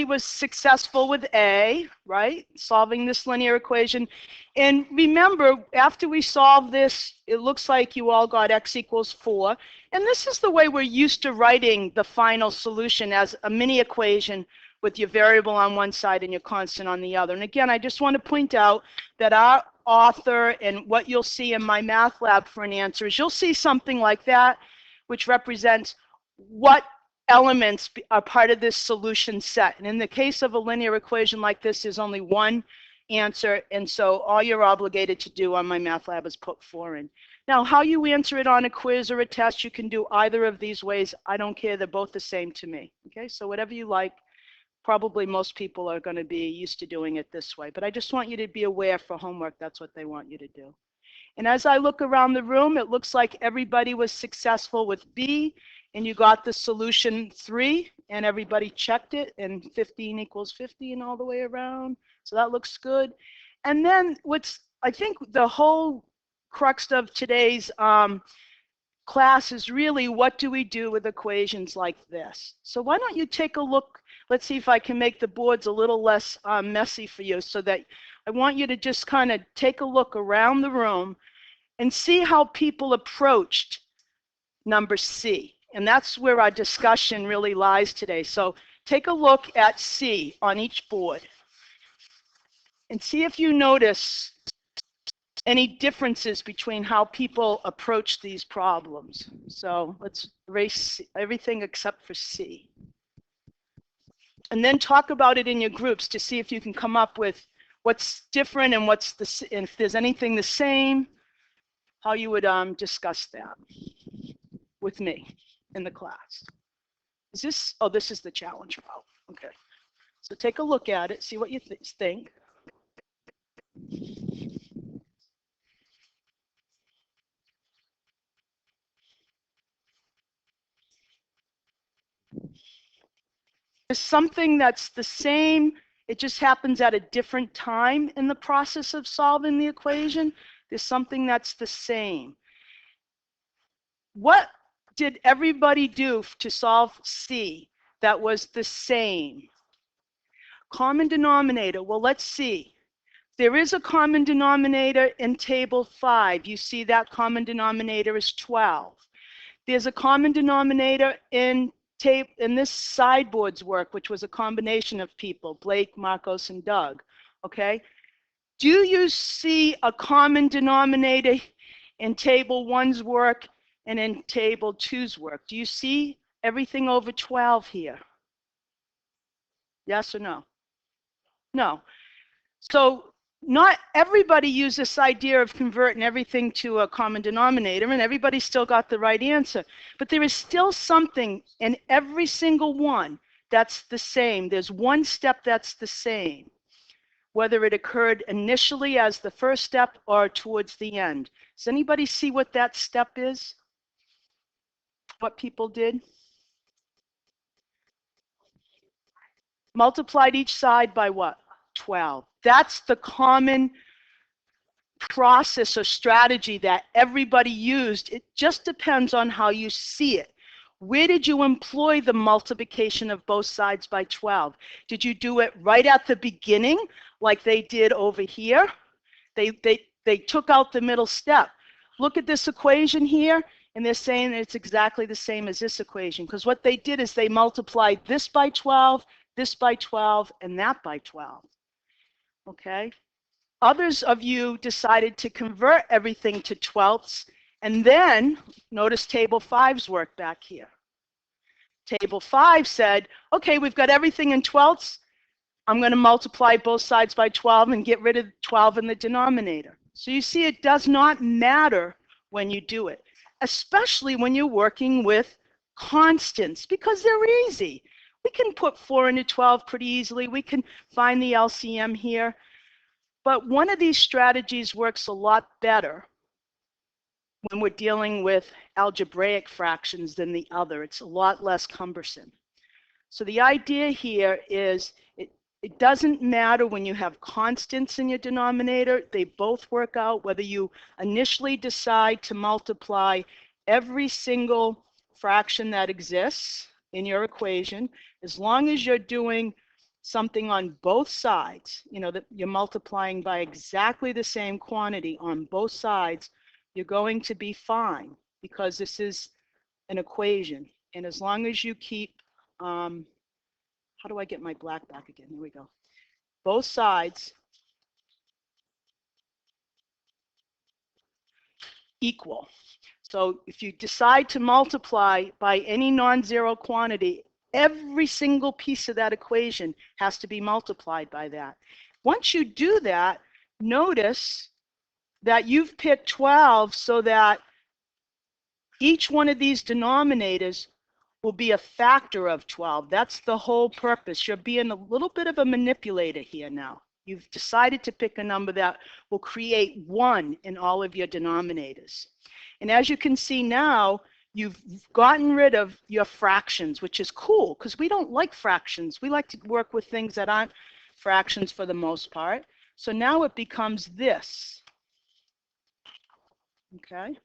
was successful with A, right? Solving this linear equation. And remember, after we solve this, it looks like you all got x equals 4. And this is the way we're used to writing the final solution, as a mini equation with your variable on one side and your constant on the other. And again, I just want to point out that our author and what you'll see in MyMathLab for an answer is you'll see something like that, which represents what elements are part of this solution set. And in the case of a linear equation like this, there's only one answer, and so all you're obligated to do on MyMathLab is put 4 in. Now, how you answer it on a quiz or a test, you can do either of these ways. I don't care, they're both the same to me. Okay, so whatever you like. Probably most people are going to be used to doing it this way, but I just want you to be aware for homework, that's what they want you to do. And as I look around the room, it looks like everybody was successful with B, and you got the solution 3, and everybody checked it, and 15 equals 50 and all the way around. So that looks good. And then what's, I think the whole crux of today's class is really, what do we do with equations like this? So why don't you take a look. Let's see if I can make the boards a little less messy for you, so that I want you to just kind of take a look around the room and see how people approached number C. And that's where our discussion really lies today. So take a look at C on each board and see if you notice any differences between how people approach these problems. So let's erase everything except for C. And then talk about it in your groups to see if you can come up with what's different and what's the, and if there's anything the same, how you would discuss that with me in the class. Is this, oh, this is the challenge route. Okay. So take a look at it, see what you think. There's something that's the same, it just happens at a different time in the process of solving the equation. There's something that's the same. What did everybody do to solve C that was the same? Common denominator, well, let's see. There is a common denominator in table 5. You see that common denominator is 12. There's a common denominator in this sideboards work, which was a combination of people, Blake, Marcos, and Doug, okay? Do you see a common denominator in table 1's work and in table 2's work? Do you see everything over 12 here? Yes or no? No. So not everybody used this idea of converting everything to a common denominator, and everybody still got the right answer. But there is still something in every single one that's the same. There's one step that's the same, whether it occurred initially as the first step or towards the end. Does anybody see what that step is? What people did? Multiplied each side by what? 12. That's the common process or strategy that everybody used. It just depends on how you see it. Where did you employ the multiplication of both sides by 12? Did you do it right at the beginning, like they did over here? They took out the middle step. Look at this equation here, and they're saying it's exactly the same as this equation, because what they did is they multiplied this by 12, this by 12, and that by 12. Okay? Others of you decided to convert everything to 12ths, and then notice table 5's work back here. Table 5 said, okay, we've got everything in 12ths. I'm going to multiply both sides by 12 and get rid of 12 in the denominator. So you see, it does not matter when you do it, especially when you're working with constants, because they're easy. We can put 4 into 12 pretty easily. We can find the LCM here. But one of these strategies works a lot better when we're dealing with algebraic fractions than the other. It's a lot less cumbersome. So the idea here is it doesn't matter when you have constants in your denominator. They both work out, whether you initially decide to multiply every single fraction that exists in your equation. As long as you're doing something on both sides, you know, that you're multiplying by exactly the same quantity on both sides, you're going to be fine because this is an equation. And as long as you keep, how do I get my black back again? Here we go. Both sides equal. So if you decide to multiply by any non-zero quantity, every single piece of that equation has to be multiplied by that. Once you do that, notice that you've picked 12 so that each one of these denominators will be a factor of 12. That's the whole purpose. You're being a little bit of a manipulator here now. You've decided to pick a number that will create 1 in all of your denominators. And as you can see now, you've gotten rid of your fractions, which is cool because we don't like fractions. We like to work with things that aren't fractions for the most part. So now it becomes this. Okay?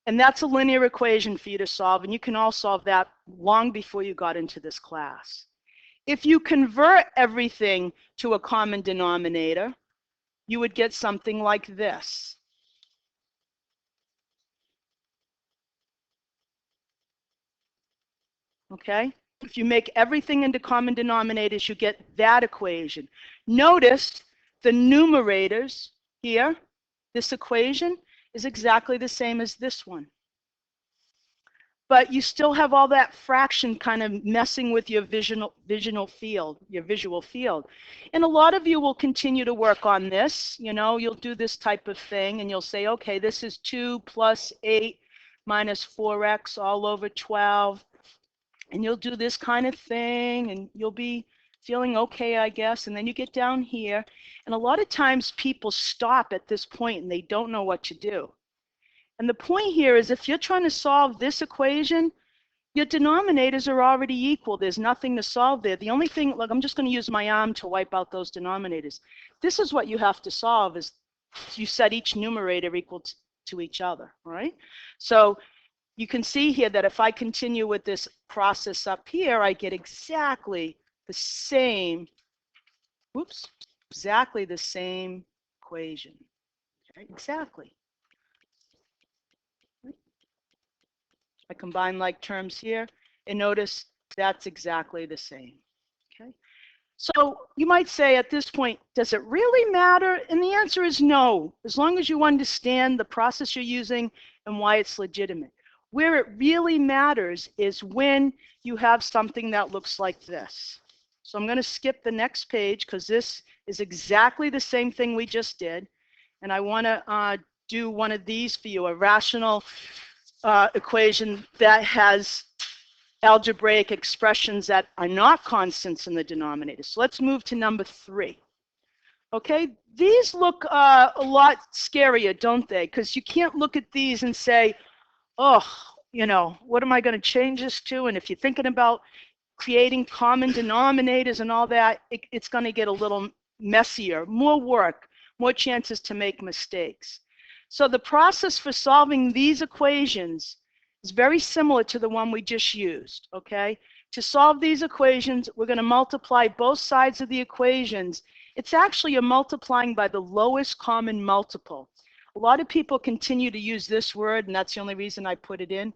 And that's a linear equation for you to solve, and you can all solve that long before you got into this class. If you convert everything to a common denominator, you would get something like this. Okay? If you make everything into common denominators, you get that equation. Notice the numerators here, this equation is exactly the same as this one. But you still have all that fraction kind of messing with your visual field. And a lot of you will continue to work on this. You know, you'll do this type of thing and you'll say, okay, this is 2 plus 8 minus 4x all over 12. And you'll do this kind of thing and you'll be feeling okay, I guess. And then you get down here. And a lot of times people stop at this point and they don't know what to do. And the point here is if you're trying to solve this equation, your denominators are already equal. There's nothing to solve there. The only thing, like I'm just going to use my arm to wipe out those denominators. This is what you have to solve is you set each numerator equal to each other, all right? So you can see here that if I continue with this process up here, I get exactly the same, exactly the same equation, okay? Exactly. I combine like terms here, and notice that's exactly the same, okay? So you might say at this point, does it really matter? And the answer is no, as long as you understand the process you're using and why it's legitimate. Where it really matters is when you have something that looks like this. So I'm going to skip the next page because this is exactly the same thing we just did. And I want to do one of these for you, a rational equation that has algebraic expressions that are not constants in the denominator. So let's move to number 3. Okay, these look a lot scarier, don't they? Because you can't look at these and say, oh, you know, what am I going to change this to? And if you're thinking about creating common denominators and all that, it's going to get a little messier, more work, more chances to make mistakes. So the process for solving these equations is very similar to the one we just used, okay? To solve these equations, we're going to multiply both sides of the equations. It's actually a multiplying by the lowest common multiple. A lot of people continue to use this word, and that's the only reason I put it in.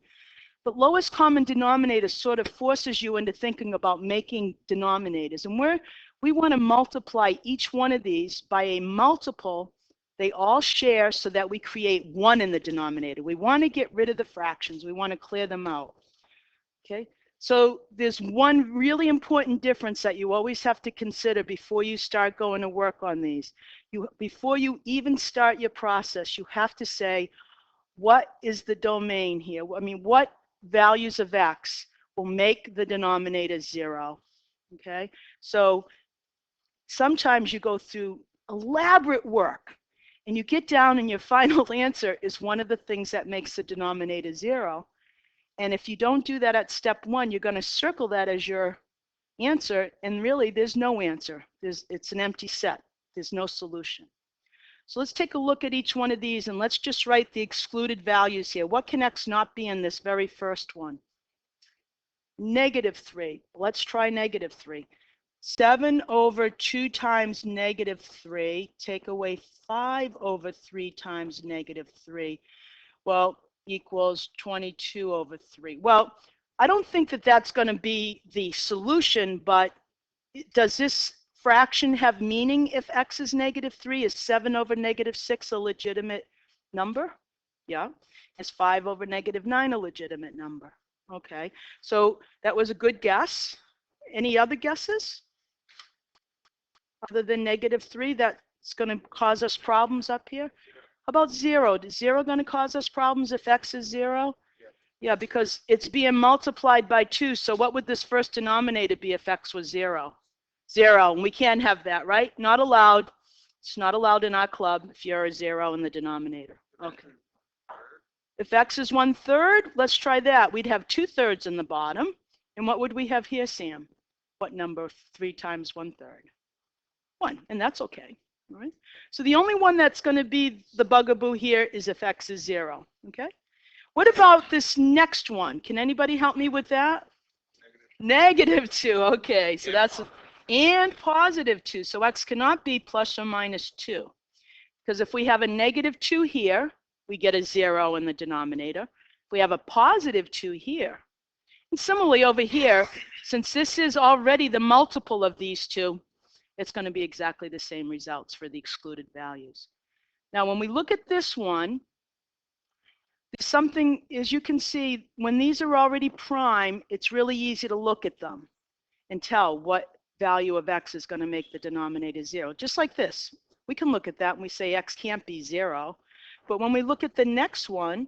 But lowest common denominator sort of forces you into thinking about making denominators. And we want to multiply each one of these by a multiple they all share so that we create 1 in the denominator. We want to get rid of the fractions. We want to clear them out. Okay? So there's one really important difference that you always have to consider before you start going to work on these. Before you even start your process, you have to say, what is the domain here? I mean, what values of x will make the denominator 0? Okay? So sometimes you go through elaborate work and you get down and your final answer is one of the things that makes the denominator 0. And if you don't do that at step 1, you're going to circle that as your answer, and really there's no answer. It's an empty set. There's no solution. So let's take a look at each one of these and let's just write the excluded values here. What can x not be in this very first one? -3. Let's try -3. 7 over 2 times negative 3, take away 5 over 3 times negative 3, well, equals 22 over 3. Well, I don't think that that's going to be the solution, but does this fraction have meaning if x is negative 3? Is 7 over negative 6 a legitimate number? Yeah. Is 5 over negative 9 a legitimate number? Okay. So that was a good guess. Any other guesses? Other than negative 3, that's going to cause us problems up here? How about 0? Is 0 going to cause us problems if x is 0? Yeah, because it's being multiplied by 2. So what would this first denominator be if x was 0? 0. And we can't have that, right? Not allowed. It's not allowed in our club if you're a 0 in the denominator. Okay. If x is 1/3, let's try that. We'd have 2/3 in the bottom. And what would we have here, Sam? What number 3 times 1/3? 1. And that's okay. All right. So the only one that's going to be the bugaboo here is if x is 0. Okay. What about this next one? Can anybody help me with that? Negative 2. Okay, so that's and positive 2. So x cannot be plus or minus 2. Because if we have a negative 2 here, we get a 0 in the denominator. If we have a positive 2 here, and similarly over here, since this is already the multiple of these two, it's going to be exactly the same results for the excluded values. Now, when we look at this one, there's something, as you can see, when these are already prime, it's really easy to look at them and tell what value of x is going to make the denominator 0. Just like this. We can look at that and we say x can't be 0. But when we look at the next one,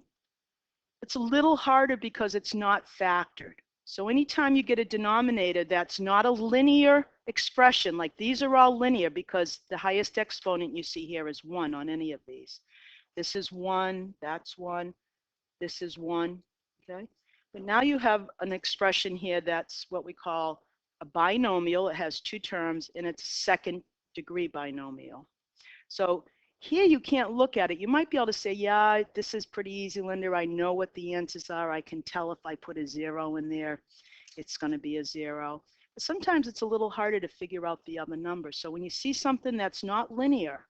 it's a little harder because it's not factored. So anytime you get a denominator that's not a linear expression, like these are all linear because the highest exponent you see here is 1 on any of these. This is 1, that's 1, this is 1, okay? But now you have an expression here that's what we call a binomial. It has 2 terms and it's a second degree binomial. So here you can't look at it. You might be able to say, yeah, this is pretty easy, Linda. I know what the answers are. I can tell if I put a 0 in there, it's going to be a 0. But sometimes it's a little harder to figure out the other number. So when you see something that's not linear,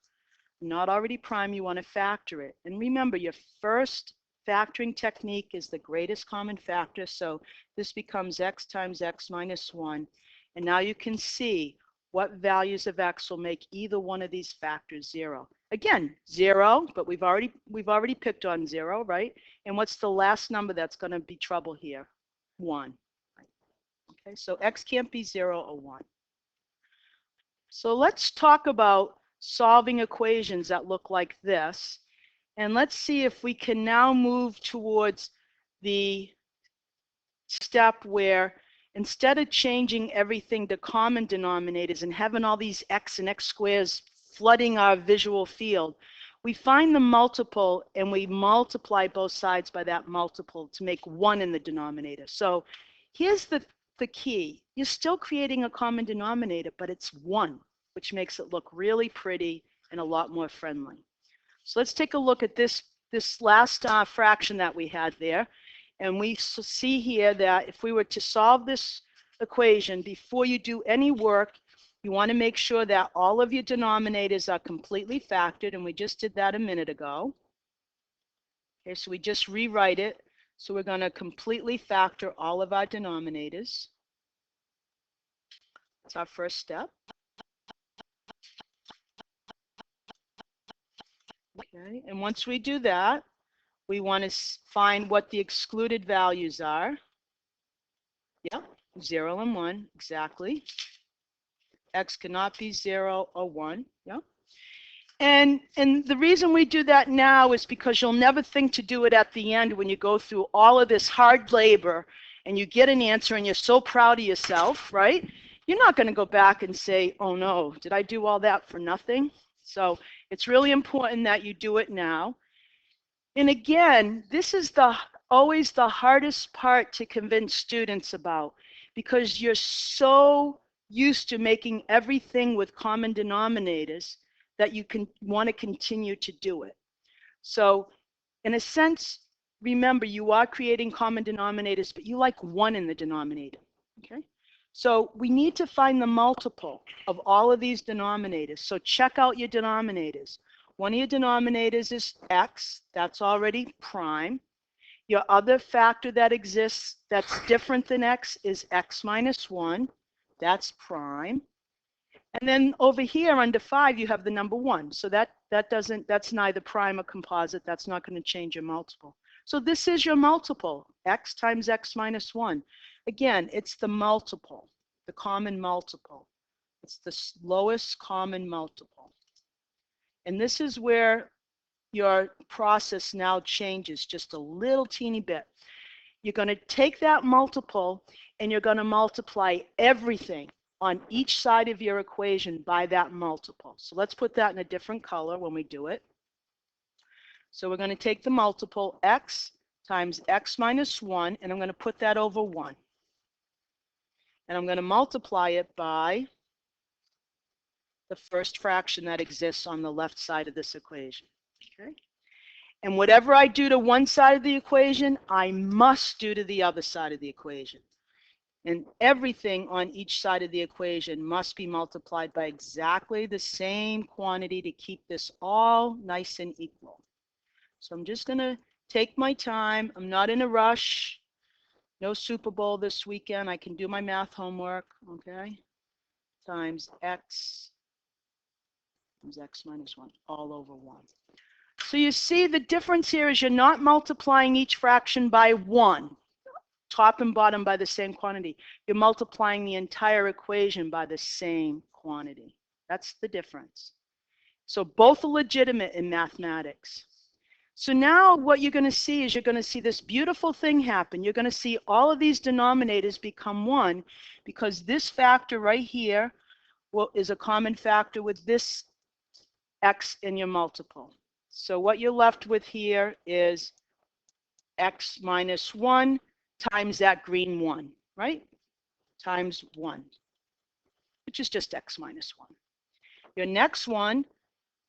not already prime, you want to factor it. And remember, your first factoring technique is the greatest common factor. So this becomes x times x minus 1. And now you can see what values of x will make either one of these factors 0. Again, 0, but we've already picked on 0, right? And what's the last number that's going to be trouble here? 1. Okay, so x can't be 0 or 1. So let's talk about solving equations that look like this. And let's see if we can now move towards the step where instead of changing everything to common denominators and having all these x and x squares flooding our visual field, we find the multiple and we multiply both sides by that multiple to make 1 in the denominator. So here's the key. You're still creating a common denominator, but it's 1, which makes it look really pretty and a lot more friendly. So let's take a look at this last fraction that we had there. And we see here that if we were to solve this equation, before you do any work, you want to make sure that all of your denominators are completely factored. And we just did that a minute ago. Okay, so we just rewrite it. So we're going to completely factor all of our denominators. That's our first step. Okay, and once we do that, we want to find what the excluded values are. Yep, 0 and 1, exactly. X cannot be 0 or 1. Yep. And the reason we do that now is because you'll never think to do it at the end when you go through all of this hard labor and you get an answer and you're so proud of yourself, right? You're not going to go back and say, oh no, did I do all that for nothing? So it's really important that you do it now. And again, this is always the hardest part to convince students about, because you're so used to making everything with common denominators that you want to continue to do it. So in a sense, remember, you are creating common denominators, but you like 1 in the denominator. Okay. So we need to find the multiple of all of these denominators. So check out your denominators. One of your denominators is x, that's already prime. Your other factor that exists that's different than x is x minus 1, that's prime. And then over here under 5 you have the number 1. So that's neither prime or composite, that's not going to change your multiple. So this is your multiple, x times x minus 1. Again, it's the multiple, the common multiple. It's the lowest common multiple. And this is where your process now changes just a little teeny bit. You're going to take that multiple and you're going to multiply everything on each side of your equation by that multiple. So let's put that in a different color when we do it. So we're going to take the multiple x times x minus 1, and I'm going to put that over 1. And I'm going to multiply it by the first fraction that exists on the left side of this equation. Okay? And whatever I do to one side of the equation, I must do to the other side of the equation. And everything on each side of the equation must be multiplied by exactly the same quantity to keep this all nice and equal. So I'm just going to take my time. I'm not in a rush. No Super Bowl this weekend. I can do my math homework, okay? Times x minus 1 all over 1. So you see the difference here is you're not multiplying each fraction by 1, top and bottom by the same quantity. You're multiplying the entire equation by the same quantity. That's the difference. So both are legitimate in mathematics. So now what you're going to see is you're going to see this beautiful thing happen. You're going to see all of these denominators become 1 because this factor right here is a common factor with this x in your multiple. So what you're left with here is x minus 1 times that green 1, right? Times 1, which is just x minus 1. Your next one,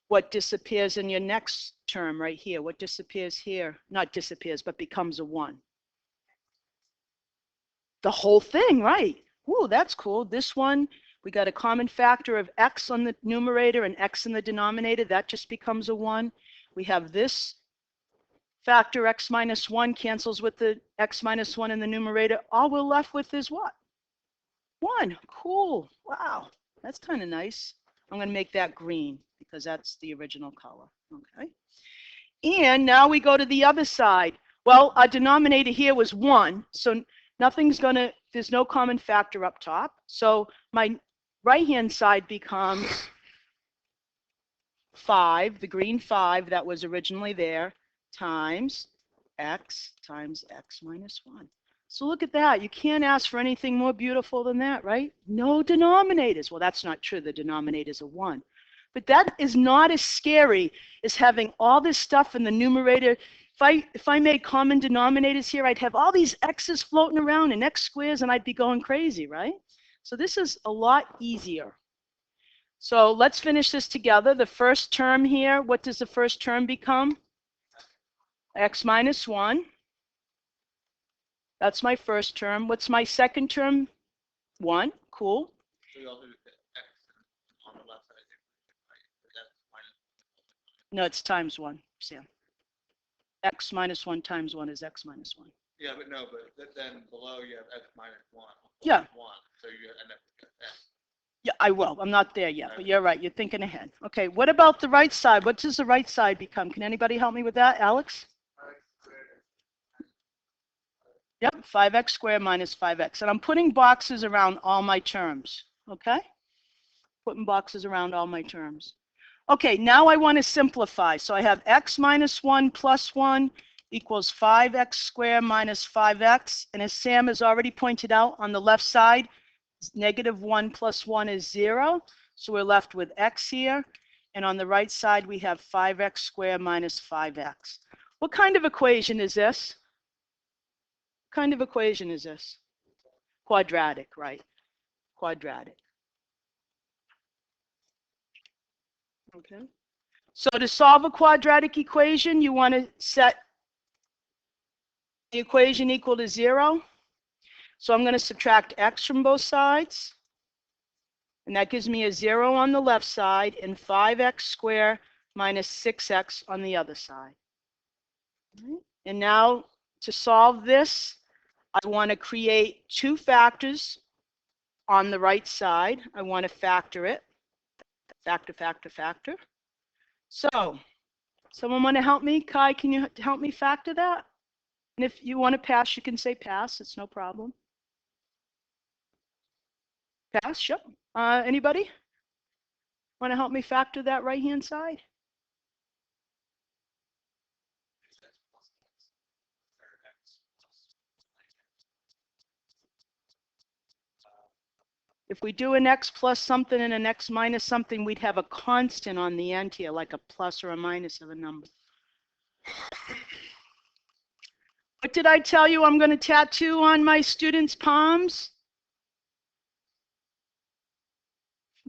what disappears in your next term right here? What disappears here? Not disappears, but becomes a 1. The whole thing, right? Ooh, that's cool. This one, we got a common factor of x on the numerator and x in the denominator. That just becomes a 1. We have this factor x minus 1 cancels with the x minus 1 in the numerator. All we're left with is what? 1. Cool. Wow. That's kind of nice. I'm going to make that green because that's the original color. Okay. And now we go to the other side. Well, our denominator here was 1, so there's no common factor up top. So my right-hand side becomes 5, the green 5 that was originally there, times x minus 1. So look at that. You can't ask for anything more beautiful than that, right? No denominators. Well, that's not true. The denominator's a 1. But that is not as scary as having all this stuff in the numerator. If I made common denominators here, I'd have all these x's floating around and x squares, and I'd be going crazy, right? So this is a lot easier. So let's finish this together. The first term here, what does the first term become? X minus 1. That's my first term. What's my second term? 1. Cool. So you also do x on the left side, right? That's minus 1. No, it's times 1, Sam. X minus 1 times 1 is x minus 1. Yeah, but no, but then below you have x minus 1. Yeah. 1, so you end up with x. Yeah, I will. I'm not there yet, but you're right. You're thinking ahead. Okay, what about the right side? What does the right side become? Can anybody help me with that? Alex? Yep, 5x squared minus 5x. And I'm putting boxes around all my terms, okay? Putting boxes around all my terms. Okay, now I want to simplify. So I have x minus 1 plus 1 equals 5x squared minus 5x. And as Sam has already pointed out, on the left side, negative 1 plus 1 is 0. So we're left with x here. And on the right side, we have 5x squared minus 5x. What kind of equation is this? What kind of equation is this? Quadratic, right? Quadratic. Okay. So to solve a quadratic equation, you want to set the equation equal to 0. So I'm going to subtract x from both sides. And that gives me a 0 on the left side and 5x squared minus 6x on the other side. And now to solve this, I want to create two factors on the right side. I want to factor it. Factor, factor, factor. So, someone want to help me? Kai, can you help me factor that? And if you want to pass, you can say pass. It's no problem. Pass, sure. Anybody want to help me factor that right-hand side? If we do an x plus something and an x minus something, we'd have a constant on the end here, like a plus or a minus of a number. What did I tell you I'm going to tattoo on my students' palms?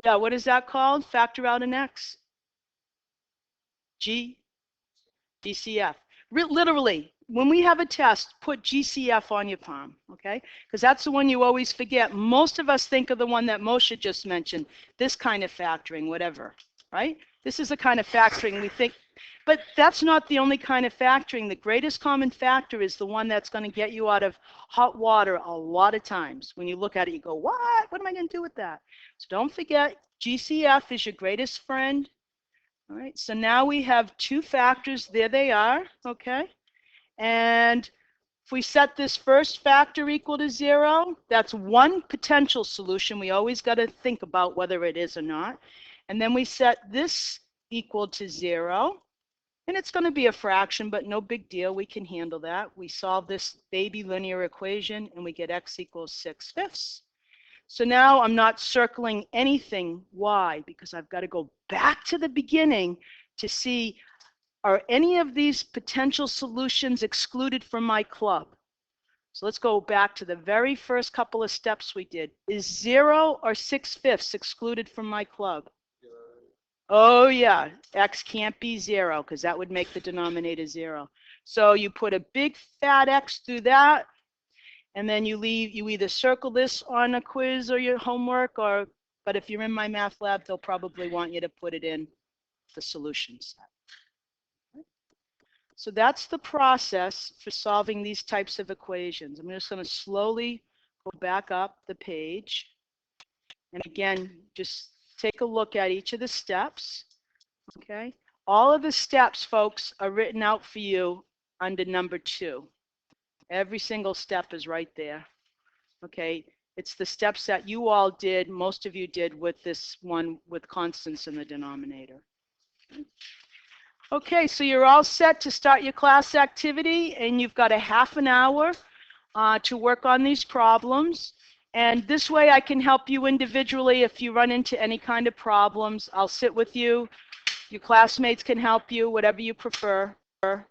Yeah, what is that called? Factor out an x. GCF. Literally, when we have a test, put GCF on your palm, okay? Because that's the one you always forget. Most of us think of the one that Moshe just mentioned, this kind of factoring, whatever, right? This is the kind of factoring we think, but that's not the only kind of factoring. The greatest common factor is the one that's going to get you out of hot water a lot of times. When you look at it, you go, what? What am I going to do with that? So don't forget, GCF is your greatest friend. All right, so now we have two factors. There they are, okay? And if we set this first factor equal to 0, that's one potential solution. We always got to think about whether it is or not. And then we set this equal to 0. And it's going to be a fraction, but no big deal. We can handle that. We solve this baby linear equation, and we get x equals 6/5. So now I'm not circling anything. Why? Because I've got to go back to the beginning to see, are any of these potential solutions excluded from my club? So let's go back to the very first couple of steps we did. Is 0 or 6/5 excluded from my club? Oh yeah, x can't be 0 because that would make the denominator 0. So you put a big fat X through that, and then you either circle this on a quiz or your homework, but if you're in my math lab, they'll probably want you to put it in the solution set. So that's the process for solving these types of equations. I'm just going to slowly go back up the page. And again, just take a look at each of the steps. Okay. All of the steps, folks, are written out for you under number 2. Every single step is right there. Okay. It's the steps that you all did, most of you did with this one with constants in the denominator. Okay, so you're all set to start your class activity, and you've got a half an hour to work on these problems. And this way I can help you individually if you run into any kind of problems. I'll sit with you. Your classmates can help you, whatever you prefer.